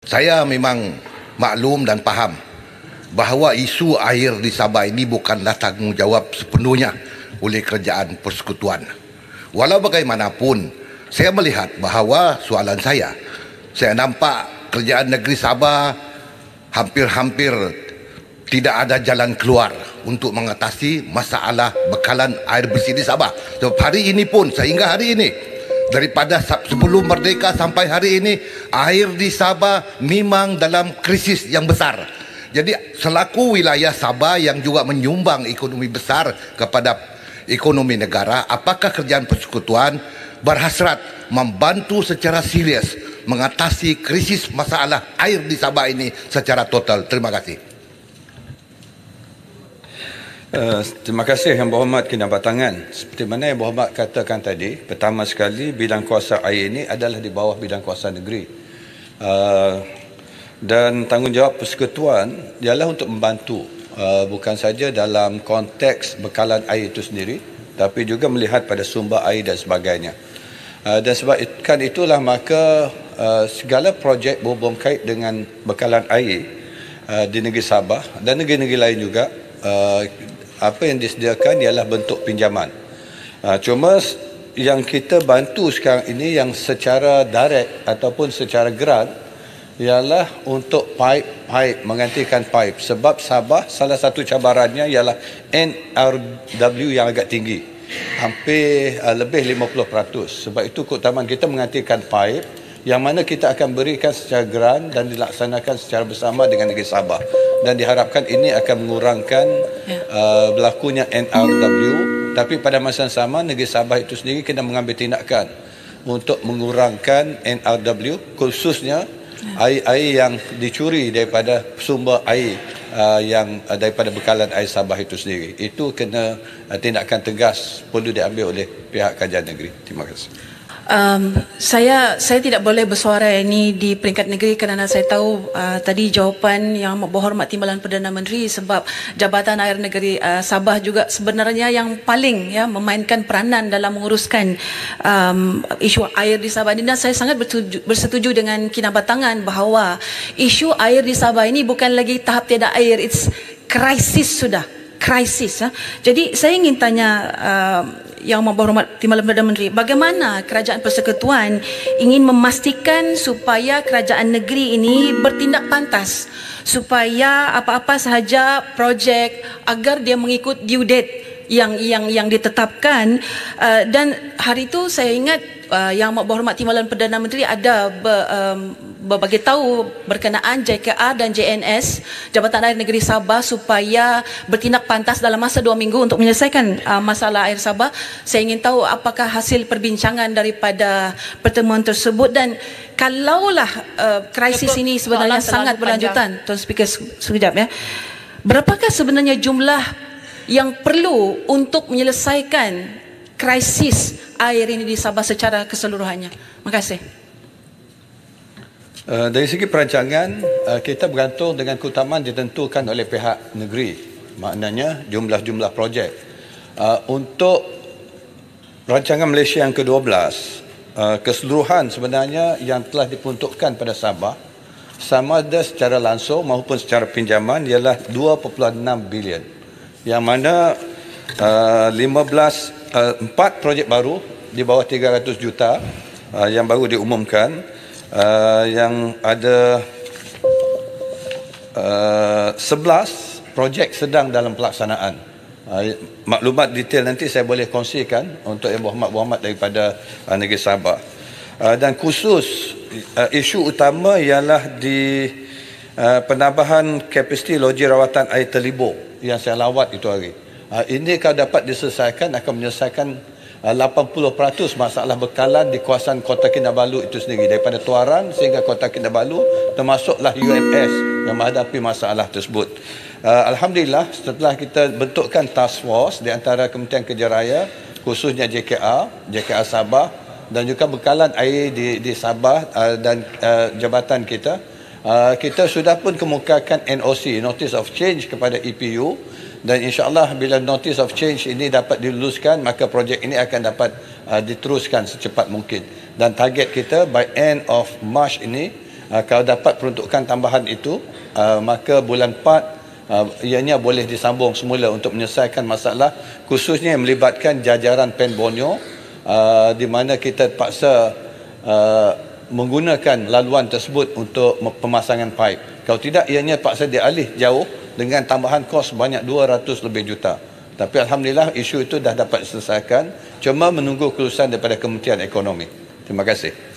Saya memang maklum dan faham bahawa isu air di Sabah ini bukanlah tanggungjawab sepenuhnya oleh kerajaan persekutuan. Walau bagaimanapun, saya melihat bahawa soalan saya nampak kerajaan negeri Sabah hampir-hampir tidak ada jalan keluar untuk mengatasi masalah bekalan air bersih di Sabah. So, hari ini pun, sehingga hari ini, daripada sebelum merdeka sampai hari ini, air di Sabah memang dalam krisis yang besar. Jadi selaku wilayah Sabah yang juga menyumbang ekonomi besar kepada ekonomi negara, apakah kerajaan persekutuan berhasrat membantu secara serius mengatasi krisis masalah air di Sabah ini secara total? Terima kasih. Terima kasih Yang Berhormat Kinabatangan. Seperti mana Yang Berhormat katakan tadi, pertama sekali bidang kuasa air ini adalah di bawah bidang kuasa negeri. Dan tanggungjawab persekutuan ialah untuk membantu, bukan saja dalam konteks bekalan air itu sendiri, tapi juga melihat pada sumber air dan sebagainya. Dan sebab itulah maka segala projek berhubung kait dengan bekalan air di negeri Sabah dan negeri-negeri lain juga, apa yang disediakan ialah bentuk pinjaman. Cuma yang kita bantu sekarang ini yang secara direct ataupun secara grant ialah untuk pipe, menggantikan pipe. Sebab Sabah salah satu cabarannya ialah NRW yang agak tinggi, hampir lebih 50%. Sebab itu keutamaan kita menggantikan pipe yang mana kita akan berikan secara grant dan dilaksanakan secara bersama dengan negeri Sabah. Dan diharapkan ini akan mengurangkan berlakunya NRW. Tapi pada masa yang sama, negeri Sabah itu sendiri kena mengambil tindakan untuk mengurangkan NRW, khususnya air-air yang dicuri daripada sumber air yang daripada bekalan air Sabah itu sendiri. Itu kena tindakan tegas perlu diambil oleh pihak kerajaan negeri. Terima kasih. Saya tidak boleh bersuara ini di peringkat negeri kerana saya tahu tadi jawapan Yang Berhormat Timbalan Perdana Menteri, sebab Jabatan Air Negeri Sabah juga sebenarnya yang paling memainkan peranan dalam menguruskan isu air di Sabah ini. Dan saya sangat bersetuju dengan Kinabatangan bahawa isu air di Sabah ini bukan lagi tahap tiada air, it's krisis sudah. Krisis. Jadi saya ingin tanya Yang Berhormat Timbalan Perdana Menteri, bagaimana kerajaan persekutuan ingin memastikan supaya kerajaan negeri ini bertindak pantas, supaya apa-apa sahaja projek agar dia mengikut due date yang ditetapkan. Dan hari itu saya ingat Yang Berhormat Timbalan Perdana Menteri ada berbagi tahu berkenaan JKA dan JNS, Jabatan Air Negeri Sabah, supaya bertindak pantas dalam masa 2 minggu untuk menyelesaikan masalah air Sabah. Saya ingin tahu apakah hasil perbincangan daripada pertemuan tersebut, dan kalaulah krisis ini sebenarnya sangat berlanjutan. Tuan Speaker, sekejap ya. Berapakah sebenarnya jumlah yang perlu untuk menyelesaikan krisis air ini di Sabah secara keseluruhannya? Terima kasih. Dari segi perancangan, kita bergantung dengan keutamaan ditentukan oleh pihak negeri. Maknanya jumlah-jumlah projek. Untuk rancangan Malaysia yang ke-12, keseluruhan sebenarnya yang telah diperuntukkan pada Sabah, sama ada secara langsung maupun secara pinjaman, ialah 2.6 bilion. Yang mana 4 projek baru di bawah 300 juta yang baru diumumkan, yang ada 11 projek sedang dalam pelaksanaan. Maklumat detail nanti saya boleh kongsikan untuk Yang Berhormat daripada negeri Sabah. Dan khusus isu utama ialah di penambahan kapasiti loji rawatan air Telibok yang saya lawat itu hari. Ini kalau dapat diselesaikan akan menyelesaikan 80% masalah bekalan di kawasan Kota Kinabalu itu sendiri, daripada Tuaran sehingga Kota Kinabalu, termasuklah UMS yang menghadapi masalah tersebut. Alhamdulillah, setelah kita bentukkan task force di antara Kementerian Kerja Raya, khususnya JKA Sabah, dan juga bekalan air di Sabah dan jabatan kita, kita sudah pun kemukakan NOC, Notice of Change, kepada EPU. Dan insyaAllah bila notice of change ini dapat diluluskan, maka projek ini akan dapat diteruskan secepat mungkin. Dan target kita by end of March ini Kalau dapat peruntukan tambahan itu, maka bulan 4 ianya boleh disambung semula untuk menyelesaikan masalah khususnya yang melibatkan jajaran Pen Borneo, di mana kita terpaksa menggunakan laluan tersebut untuk pemasangan pipe. Kalau tidak, ianya terpaksa dialih jauh dengan tambahan kos banyak 200 lebih juta. Tapi alhamdulillah isu itu dah dapat diselesaikan, cuma menunggu kelulusan daripada Kementerian Ekonomi. Terima kasih.